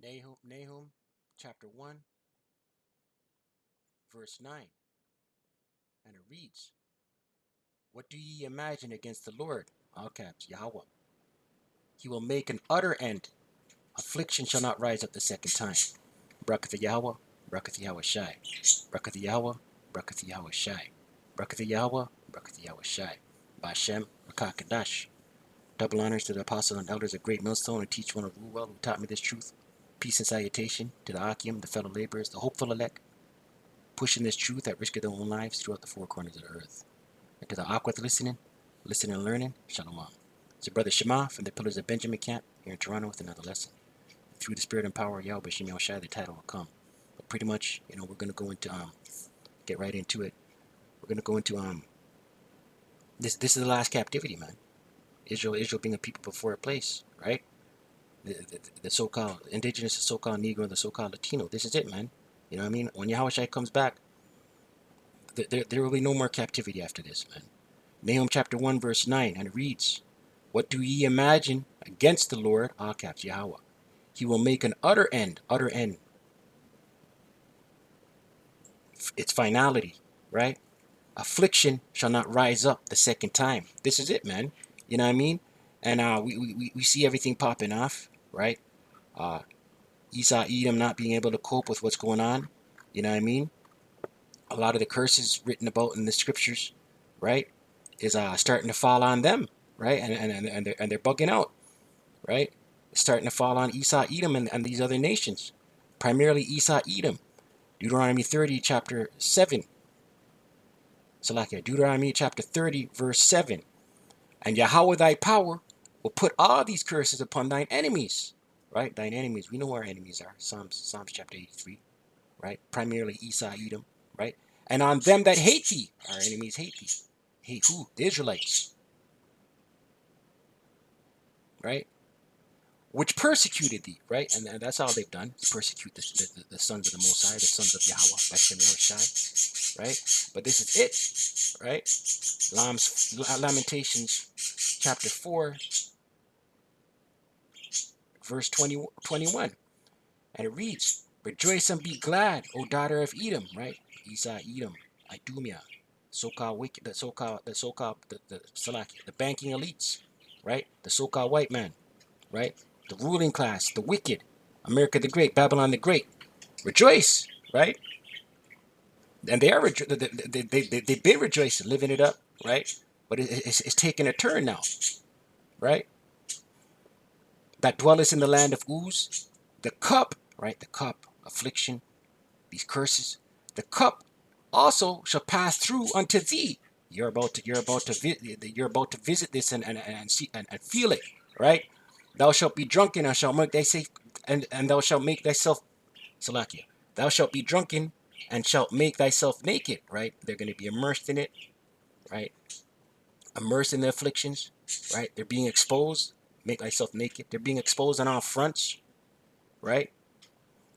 Nahum chapter 1, verse 9. And it reads, what do ye imagine against the Lord? All caps, Yahawah. He will make an utter end. Affliction shall not rise up the second time. Braketh Yahawah, Braketh Yahawashi. Braketh Yahawah, Braketh Yahawashi. Braketh Yahawah, Braketh Yahawashi. Bahasham, Qadash. Double honors to the apostles and elders of Great Millstone and teach one of Ruel who taught me this truth. Peace and salutation to the Akim, the fellow laborers, the hopeful elect, pushing this truth at risk of their own lives throughout the four corners of the earth. And to the Aquath listening and learning, Shalom. It's your brother Shema from the Pillars of Benjamin Camp here in Toronto with another lesson. Through the spirit and power of Yahawashi, the title will come. But pretty much, we're gonna go into get right into it. We're gonna go into this is the last captivity, man. Israel being a people before a place, right? The so-called indigenous, the so-called Negro, the so-called Latino. This is it, man. You know what I mean? When Yahawashi comes back, there will be no more captivity after this, man. Nahum chapter 1, verse 9, and it reads, what do ye imagine against the Lord? All caps, Yahawah. He will make an utter end. Its finality, right? Affliction shall not rise up the second time. This is it, man. You know what I mean? And we see everything popping off, right? Esau, Edom not being able to cope with what's going on. You know what I mean? A lot of the curses written about in the scriptures, right, is starting to fall on them, right? And they're bugging out, right? It's starting to fall on Esau, Edom, and these other nations, primarily Esau, Edom. Deuteronomy 30, chapter 7. Deuteronomy chapter 30, verse 7. And Yahawah thy power will put all these curses upon thine enemies, right? Thine enemies. We know who our enemies are. Psalms chapter 83, right? Primarily Esau, Edom, right? And on them that hate thee, our enemies hate thee. Hate who? The Israelites, right? Which persecuted thee, right? And that's all they've done, persecute the sons of the Most High, the sons of Yahawah, Bahasham Yahawashi, right? But this is it, right? Lamentations chapter 4, verse 21. And it reads, rejoice and be glad, O daughter of Edom, right? Esau, Edom, Idumea, so-called wicked, the banking elites, right? The so-called white man, right? The ruling class, the wicked, America the Great, Babylon the Great. Rejoice, right? And they are they've been rejoicing, living it up, right? But it's taking a turn now, right? That dwelleth in the land of Uz, the cup, right? The cup, affliction, these curses, the cup also shall pass through unto thee. You're about to visit this and see and feel it, right? Thou shalt be drunken and shalt make thyself and thou shalt make thyself Salakia. Thou shalt be drunken and shalt make thyself naked, right? They're going to be immersed in it, right? Immersed in the afflictions, right? They're being exposed. Make thyself naked. They're being exposed on all fronts, right?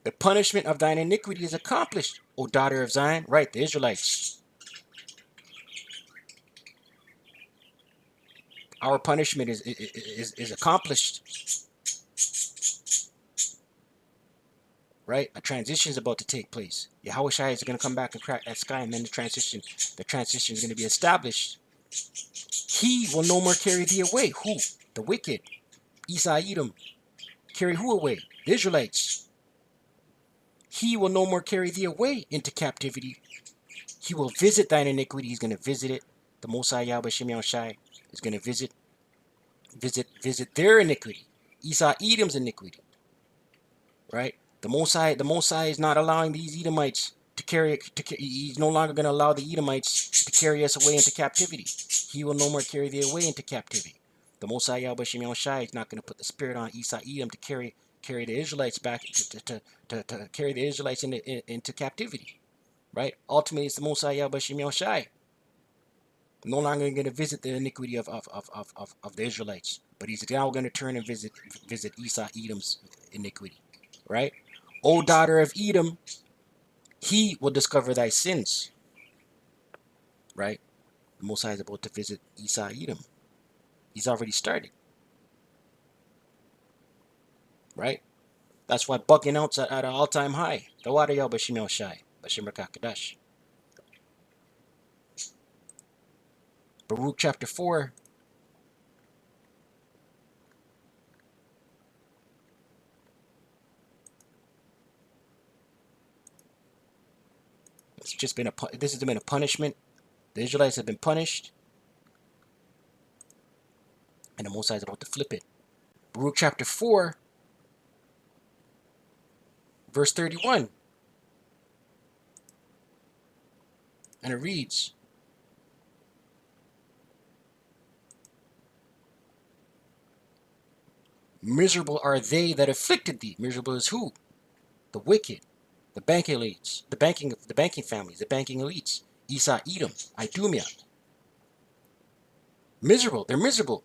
The punishment of thine iniquity is accomplished, O daughter of Zion, right? The Israelites. Our punishment is accomplished, right? A transition is about to take place. Yahawashi is going to come back and crack that sky, and then the transition is going to be established. He will no more carry thee away. Who? The wicked. Esau, Edom. Carry who away? The Israelites. He will no more carry thee away into captivity. He will visit thine iniquity. He's going to visit it. The Most High Yahawashi is going to visit their iniquity. Esau, Edom's iniquity. Right? The Most High is not allowing these Edomites to carry. He's no longer going to allow the Edomites to carry us away into captivity. He will no more carry thee away into captivity. The Most High Yahawashi is not going to put the spirit on Esau, Edom to carry the Israelites back to carry the Israelites into captivity. Right? Ultimately, it's the Most High Yahawashi no longer going to visit the iniquity of the Israelites, but he's now going to turn and visit Esau, Edom's iniquity. Right? O daughter of Edom, he will discover thy sins. Right? The Most High is about to visit Esau, Edom. He's already started. Right? That's why bucking out's at an all-time high. The water Yahawashi Shai. Bashim Qadash. Baruch chapter 4. It's just been this has been a punishment. The Israelites have been punished. And the Most High is about to flip it. Baruch chapter 4, verse 31. And it reads, miserable are they that afflicted thee. Miserable is who? The wicked, the banking elites, the banking families, the banking elites. Esau, Edom, Idumea. Miserable, they're miserable.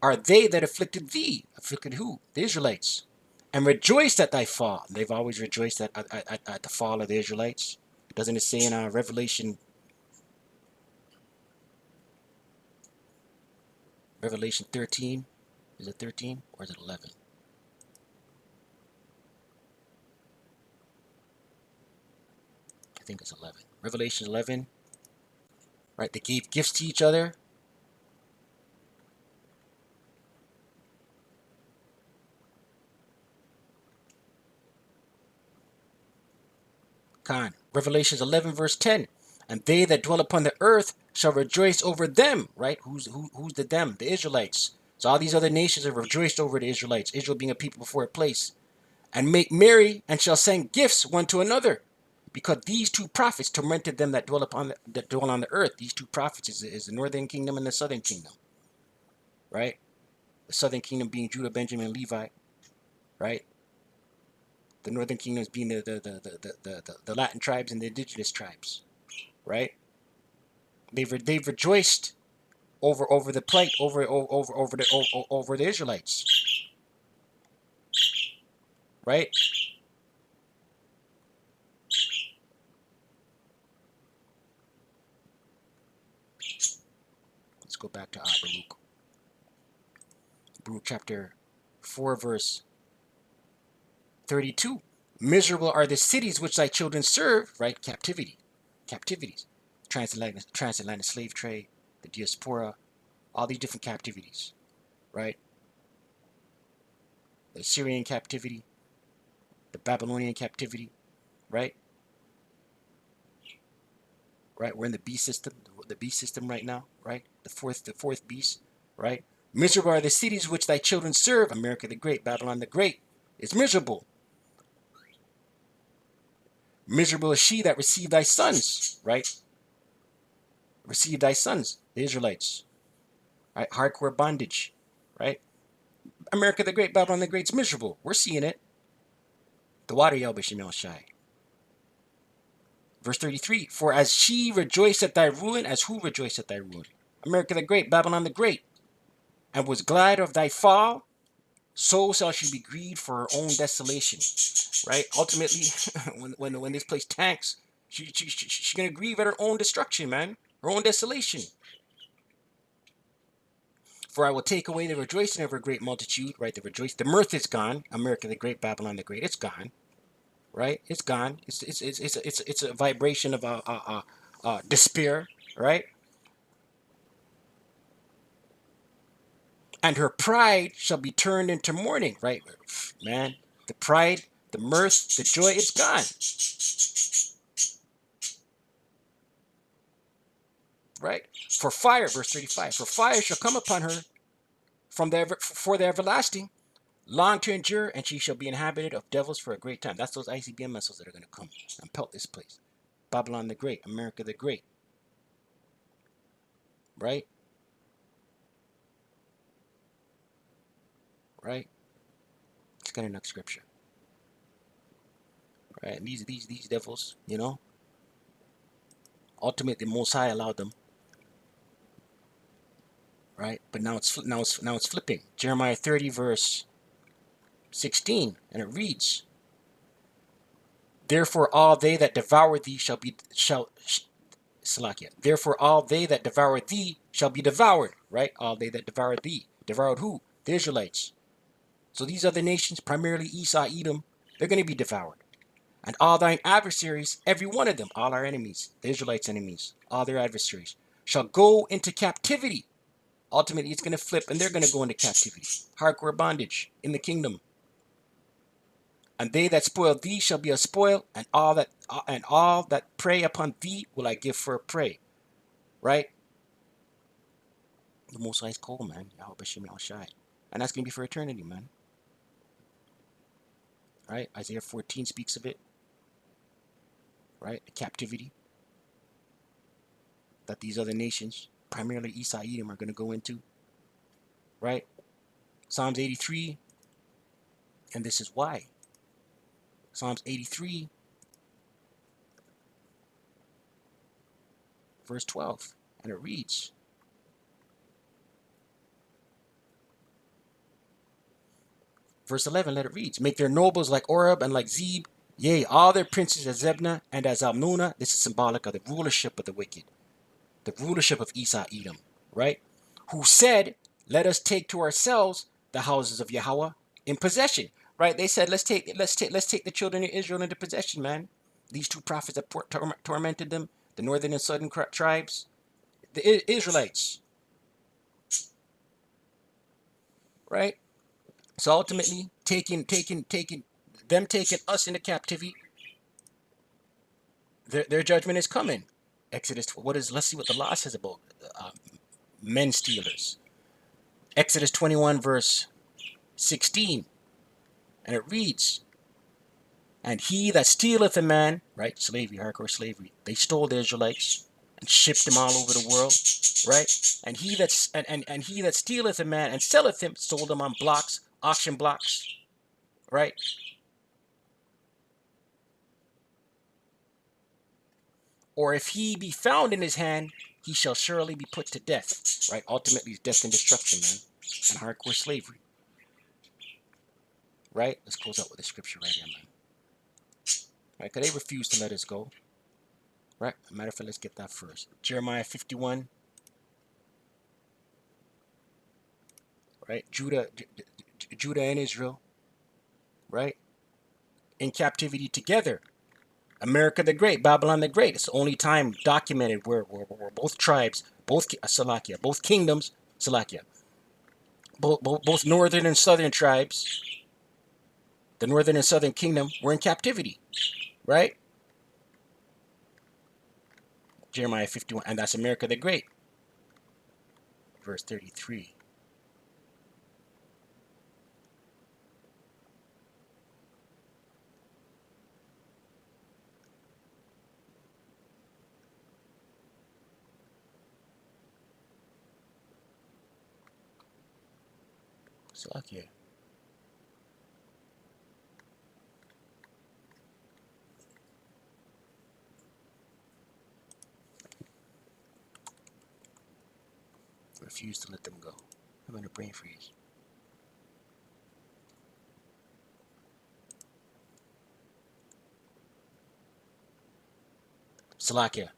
Are they that afflicted thee? Afflicted who? The Israelites. And rejoiced at thy fall. They've always rejoiced at the fall of the Israelites. Doesn't it say in Revelation 13? Is it 13 or is it 11? I think it's 11. Revelation 11. Right, they gave gifts to each other. Revelations 11 verse 10. And they that dwell upon the earth shall rejoice over them. Right? Who's the them? The Israelites. So all these other nations have rejoiced over the Israelites. Israel being a people before a place. And make merry and shall send gifts one to another. Because these two prophets tormented them that dwell on the earth. These two prophets is the northern kingdom and the southern kingdom. Right? The southern kingdom being Judah, Benjamin, and Levi. Right? The northern kingdoms being the Latin tribes and the indigenous tribes, right? They've rejoiced over the plight over the Israelites, right? Let's go back to Baruch. Baruch chapter 4 verse 32. Miserable are the cities which thy children serve, right? Captivities. Transatlantic slave trade, the diaspora, all these different captivities, right? The Syrian captivity, the Babylonian captivity, right? Right, we're in the beast system right now, right? The fourth beast, right? Miserable are the cities which thy children serve. America the Great, Babylon the Great is miserable. Miserable is she that received thy sons, right? Received thy sons, the Israelites, right? Hardcore bondage, right? America the Great, Babylon the Great's miserable. We're seeing it. The water Yahawashi Shai. Verse 33, for as she rejoiced at thy ruin, as who rejoiced at thy ruin? America the Great, Babylon the Great, and was glad of thy fall, so shall she be grieved for her own desolation. Right? Ultimately, when this place tanks, she's going to grieve at her own destruction, man. Her own desolation. For I will take away the rejoicing of her great multitude, right? The mirth is gone. America the Great, Babylon the Great, it's gone. Right? It's gone. It's a vibration of despair, right? And her pride shall be turned into mourning, right? Man, the pride, the mirth, the joy, it's gone. Right? For fire, verse 35, for fire shall come upon her for the everlasting, long to endure, and she shall be inhabited of devils for a great time. That's those ICBM missiles that are going to come and pelt this place. Babylon the Great, America the Great. Right? Right? It's got enough scripture. Right? And these devils, you know, ultimately the Most High allowed them. Right? But now it's flipping. Jeremiah 30 verse 16, and it reads, therefore all they that devour thee therefore all they that devour thee shall be devoured. Right? All they that devour thee. Devoured who? The Israelites. So these other nations, primarily Esau, Edom, they're going to be devoured. And all thine adversaries, every one of them, all our enemies, the Israelites' enemies, all their adversaries, shall go into captivity. Ultimately, it's going to flip and they're going to go into captivity. Hardcore bondage in the kingdom. And they that spoil thee shall be a spoil, and all that prey upon thee will I give for a prey. Right? The Most High is cold, man. Yahawashi. And that's going to be for eternity, man. Right? Isaiah 14 speaks of it. Right? The captivity that these other nations, primarily Esau, Edom, are going to go into. Right? Psalms 83, and this is why. Psalms 83, verse 12, and it reads, verse 11, let it read, make their nobles like Oreb and like Zeb, yea, all their princes as Zebna and as Almunah. This is symbolic of the rulership of the wicked, the rulership of Esau, Edom, right? Who said, let us take to ourselves the houses of Yahawah in possession, right? They said, let's take the children of Israel into possession, man. These two prophets that tormented them, the northern and southern tribes, the Israelites, right? So ultimately, taking us into captivity, their judgment is coming. Exodus, let's see what the law says about men stealers. Exodus 21 verse 16, and it reads, and he that stealeth a man, right, slavery, hardcore slavery, they stole the Israelites and shipped them all over the world, right? And he that stealeth a man and selleth him, sold them on blocks, auction blocks, right? Or if he be found in his hand, he shall surely be put to death, right? Ultimately, it's death and destruction, man, and hardcore slavery, right? Let's close out with the scripture right here, man. Right? Because they refuse to let us go, right? Matter of fact, let's get that first. Jeremiah 51, right? Judah and Israel, right? In captivity together. America the Great, Babylon the Great. It's the only time documented where both tribes, both kingdoms, both northern and southern tribes, the northern and southern kingdom, were in captivity, right? Jeremiah 51, and that's America the Great. Verse 33. Salakia. Refuse to let them go. I'm in a brain freeze. Salakia.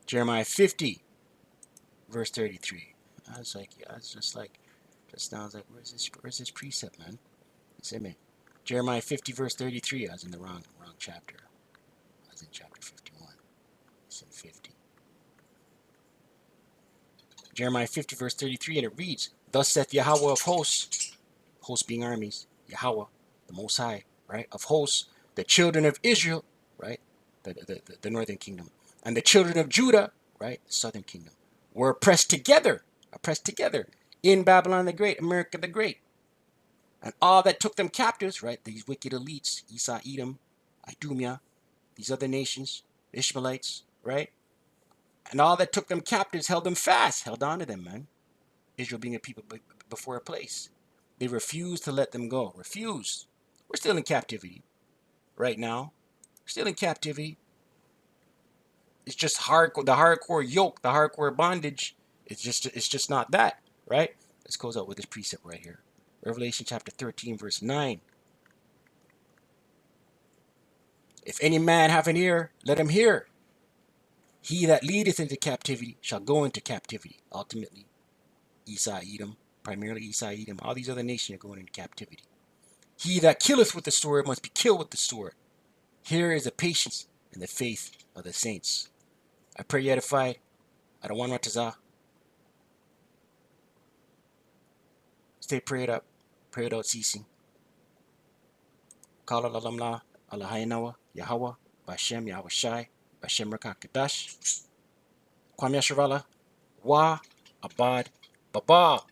Jeremiah 50, verse 33. I was just now I was like, where's this precept, man? See me. Jeremiah 50, verse 33. I was in the wrong chapter. I was in chapter 51. It's in 50. Jeremiah 50, verse 33, and it reads, thus saith Yahawah of hosts, hosts being armies, Yahawah, the Most High, right, of hosts, the children of Israel, right, the northern kingdom, and the children of Judah, right, the southern kingdom, were oppressed together in Babylon the Great, America the Great. And all that took them captives, right, these wicked elites, Esau, Edom, Idumea, these other nations, Ishmaelites, right, and all that took them captives held them fast, held on to them, man. Israel being a people before a place. They refused to let them go. Refused. We're still in captivity right now. We're still in captivity. It's just hardcore, the hardcore yoke, the hardcore bondage. It's just not that, right? Let's close out with this precept right here. Revelation chapter 13, verse 9. If any man have an ear, let him hear. He that leadeth into captivity shall go into captivity. Ultimately, Esau, Edom, primarily Esau, Edom, all these other nations are going into captivity. He that killeth with the sword must be killed with the sword. Here is the patience and the faith of the saints. I pray you edified. I don't want Ratazah. Stay prayed up, pray without ceasing. Kala lalamla, Allahaynawa, Yahawah, Bahasham, Yahawashi, Bahasham Rakak Qadash. Kwam Yasharala, Wa, Abad, Baba.